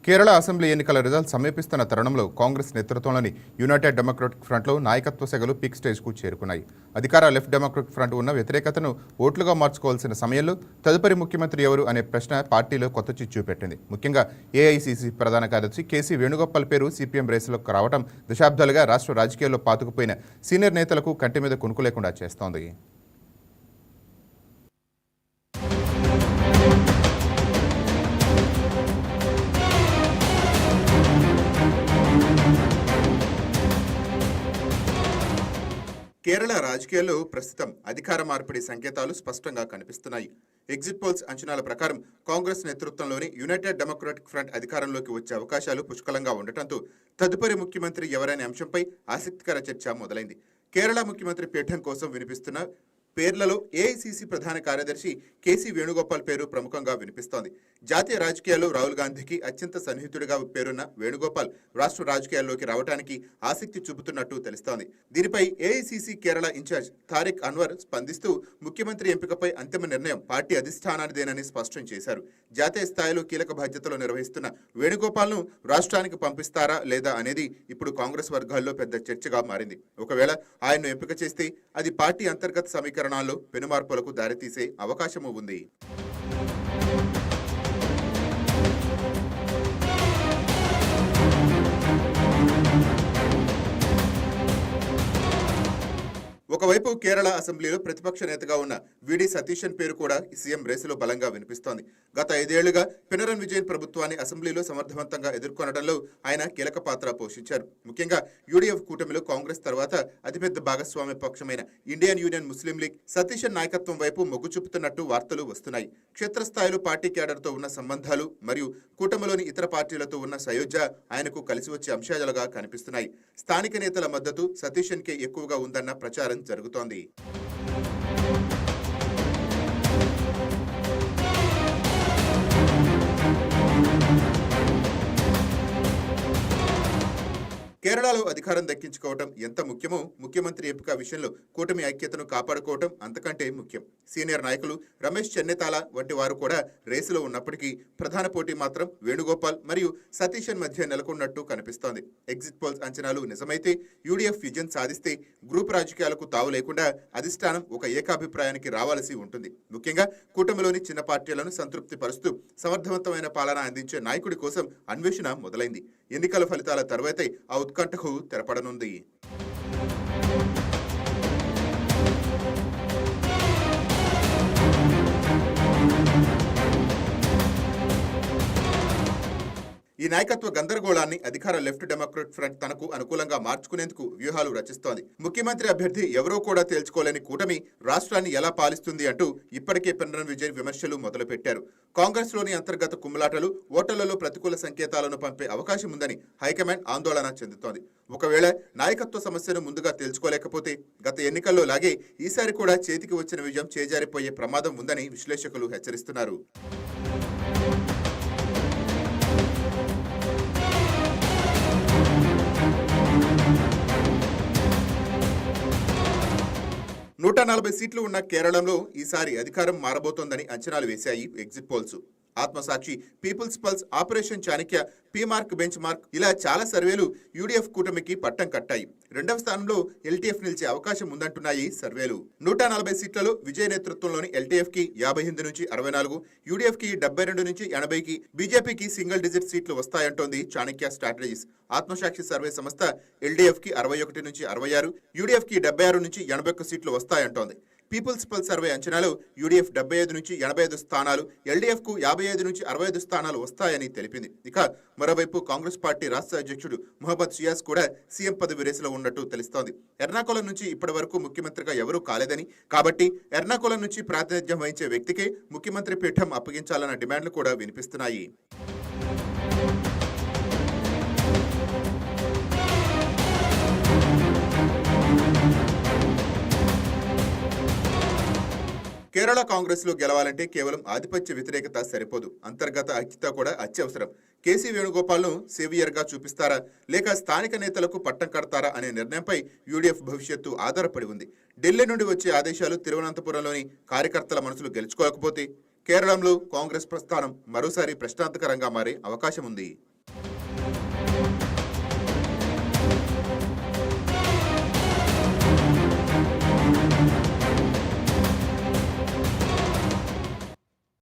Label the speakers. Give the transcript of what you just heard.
Speaker 1: Kerala assembly ఎన్నికల result సమీపిస్తున్న తరుణంలో కాంగ్రెస్ నేతృత్వంలోని యునైటెడ్ డెమోక్రటిక్ ఫ్రంట్లో నాయకత్వ సెగలు పీక్ స్టేజ్కు చేరుకున్నాయి. అధికార లెఫ్ట్ డెమోక్రటిక్ ఫ్రంట్ ఉన్న వ్యతిరేకతను ఓట్లుగా మార్చుకోవాల్సిన సమయంలో తదుపరి ముఖ్యమంత్రి ఎవరు అనే ప్రశ్న పార్టీలో కొత్త చిచ్చు పెట్టింది. ముఖ్యంగా ఏఐసీసీ ప్రధాన కార్యదర్శి కేసీ వేణుగోపాల్ పేరు సీపీఎం రేసులోకి రావడం దశాబ్దాలుగా రాష్ట్ర రాజకీయాల్లో పాతుకుపోయిన సీనియర్ నేతలకు కంటి మీద కునుకు లేకుండా చేస్తోంది. కేరళ రాజకీయాల్లో ప్రస్తుతం అధికార మార్పిడి సంకేతాలు స్పష్టంగా కనిపిస్తున్నాయి. ఎగ్జిట్ పోల్స్ అంచనాల ప్రకారం కాంగ్రెస్ నేతృత్వంలోని యునైటెడ్ డెమోక్రటిక్ ఫ్రంట్ అధికారంలోకి వచ్చే అవకాశాలు పుష్కలంగా ఉండటంతో తదుపరి ముఖ్యమంత్రి ఎవరనే అంశంపై ఆసక్తికర చర్చ మొదలైంది. కేరళ ముఖ్యమంత్రి పీఠం కోసం వినిపిస్తున్న పేర్లలో ఏఐసీసీ ప్రధాన కార్యదర్శి కేసీ వేణుగోపాల్ పేరు ప్రముఖంగా వినిపిస్తోంది. జాతీయ రాజకీయాల్లో రాహుల్ గాంధీకి అత్యంత సన్నిహితుడిగా పేరున్న వేణుగోపాల్ రాష్ట్ర రాజకీయాల్లోకి రావడానికి ఆసక్తి చూపుతున్నట్టు తెలుస్తోంది. దీనిపై ఏఐసీసీ కేరళ ఇన్ఛార్జ్ తారిక్ అన్వర్ స్పందిస్తూ ముఖ్యమంత్రి ఎంపికపై అంతిమ నిర్ణయం పార్టీ అధిష్టానానిదేనని స్పష్టం చేశారు. జాతీయ స్థాయిలో కీలక బాధ్యతలు నిర్వహిస్తున్న వేణుగోపాల్ను రాష్ట్రానికి పంపిస్తారా లేదా అనేది ఇప్పుడు కాంగ్రెస్ వర్గాల్లో పెద్ద చర్చగా మారింది. ఒకవేళ ఆయన్ను ఎంపిక చేస్తే అది పార్టీ అంతర్గత సమీకరణాల్లో పెనుమార్పులకు దారితీసే అవకాశము ఉంది. ఒకవైపు కేరళ అసెంబ్లీలో ప్రతిపక్ష నేతగా ఉన్న విడి సతీశన్ పేరు కూడా సీఎం రేసులో బలంగా వినిపిస్తోంది. గత 5 ఏళ్లుగా పినరన్ విజయన్ ప్రభుత్వాన్ని అసెంబ్లీలో సమర్థవంతంగా ఎదుర్కొనడంలో ఆయన కీలక పాత్ర పోషించారు. ముఖ్యంగా యూడీఎఫ్ కూటమిలో కాంగ్రెస్ తర్వాత అతిపెద్ద భాగస్వామ్య పక్షమైన ఇండియన్ యూనియన్ ముస్లిం లీగ్ సతీశన్ నాయకత్వం వైపు మొగ్గు చూపుతున్నట్టు వార్తలు వస్తున్నాయి. క్షేత్రస్థాయిలో పార్టీ క్యాడర్తో ఉన్న సంబంధాలు మరియు కూటమిలోని ఇతర పార్టీలతో ఉన్న సయోధ్య ఆయనకు కలిసి వచ్చే అంశాలుగా కనిపిస్తున్నాయి. స్థానిక నేతల మద్దతు సతీశన్కే ఎక్కువగా ఉందన్న ప్రచారం జరుగుతోంది. కేరళలో అధికారం దక్కించుకోవటం ఎంత ముఖ్యమో ముఖ్యమంత్రి ఎంపిక విషయంలో కూటమి ఐక్యతను కాపాడుకోవటం అంతకంటే ముఖ్యం. సీనియర్ నాయకులు రమేష్ చెన్నెతాల వంటి వారు కూడా రేసులో ఉన్నప్పటికీ ప్రధాన పోటీ మాత్రం వేణుగోపాల్ మరియు సతీశన్ మధ్య నెలకొన్నట్టు కనిపిస్తోంది. ఎగ్జిట్ పోల్స్ అంచనాలు నిజమైతే యూడీఎఫ్ విజయం సాధిస్తే గ్రూప్ రాజకీయాలకు తావు లేకుండా అధిష్టానం ఒక ఏకాభిప్రాయానికి రావాల్సి ఉంటుంది. ముఖ్యంగా కూటమిలోని చిన్న పార్టీలను సంతృప్తి పరుస్తూ సమర్థవంతమైన పాలన అందించే నాయకుడి కోసం అన్వేషణ మొదలైంది. ఎన్నికల ఫలితాల తర్వాతే ఆ ఉత్కంఠకు తెరపడనుంది. ఈ నాయకత్వ గందరగోళాన్ని అధికార లెఫ్ట్ డెమోక్రటిక్ ఫ్రంట్ తనకు అనుకూలంగా మార్చుకునేందుకు వ్యూహాలు రచిస్తోంది. ముఖ్యమంత్రి అభ్యర్థి ఎవరో కూడా తేల్చుకోలేని కూటమి రాష్ట్రాన్ని ఎలా పాలిస్తుంది అంటూ ఇప్పటికే పినరన్ విజయన్ విమర్శలు మొదలుపెట్టారు. కాంగ్రెస్ లోని అంతర్గత కుమ్ములాటలు ఓటర్లలో ప్రతికూల సంకేతాలను పంపే అవకాశం ఉందని హైకమాండ్ ఆందోళన చెందుతోంది. ఒకవేళ నాయకత్వ సమస్యను ముందుగా తేల్చుకోలేకపోతే గత ఎన్నికల్లో లాగే ఈసారి కూడా చేతికి వచ్చిన విజయం చేజారిపోయే ప్రమాదం ఉందని విశ్లేషకులు హెచ్చరిస్తున్నారు. నూట 40 సీట్లు ఉన్న కేరళంలో ఈసారి అధికారం మారబోతోందని అంచనాలు వేశాయి exit polls. Aatmasakshi, People's Pulse, Operation Chanakya, PMARQ, Bench Mark ఇలా చాలా సర్వేలు యూడీఎఫ్ కూటమికి పట్టం కట్టాయి. 2వ స్థానంలో ఎల్టీఎఫ్ నిలిచే అవకాశం ఉందంటున్నాయి సర్వేలు. 140 సీట్లలో విజయ్ నేతృత్వంలోని ఎల్టీఎఫ్ కి 58 నుంచి 64, యూడీఎఫ్ కి 72 నుంచి 80కి, బీజేపీకి సింగిల్ డిజిట్ సీట్లు వస్తాయంటోంది చాణక్య స్ట్రాటజీస్. ఆత్మసాక్షి సర్వే సంస్థ ఎల్డీఎఫ్ కి 61 నుంచి 66, యూడీఎఫ్ కి 76 నుంచి 81 సీట్లు వస్తాయంటోంది. పీపుల్స్ పల్ సర్వే అంచనాలు యూడీఎఫ్ 75 నుంచి 85 స్థానాలు, ఎల్డీఎఫ్ కు 55 నుంచి 65 స్థానాలు వస్తాయని తెలిపింది. ఇక మరోవైపు కాంగ్రెస్ పార్టీ రాష్ట్ర అధ్యక్షుడు మొహమ్మద్ షియాజ్ కూడా సీఎం పదవి రేసులో ఉన్నట్టు తెలుస్తోంది. ఎర్నాకుళం నుంచి ఇప్పటి వరకు ముఖ్యమంత్రిగా ఎవరూ కాలేదని, కాబట్టి ఎర్నాకుళం నుంచి ప్రాతినిధ్యం వహించే వ్యక్తికే ముఖ్యమంత్రి పీఠం అప్పగించాలన్న డిమాండ్లు కూడా వినిపిస్తున్నాయి. కేరళ కాంగ్రెస్ లో గెలవాలంటే కేవలం ఆధిపత్య వ్యతిరేకత సరిపోదు, అంతర్గత ఐక్యత కూడా అత్యవసరం. కేసీ వేణుగోపాల్ ను సేవియర్ గా చూపిస్తారా లేక స్థానిక నేతలకు పట్టం కడతారా అనే నిర్ణయంపై యూడీఎఫ్ భవిష్యత్తు ఆధారపడి ఉంది. ఢిల్లీ నుండి వచ్చే ఆదేశాలు తిరువనంతపురంలోని కార్యకర్తల మనసులు గెలుచుకోకపోతే కేరళంలో కాంగ్రెస్ ప్రస్థానం మరోసారి ప్రశ్నార్థకరంగా మారే అవకాశం ఉంది.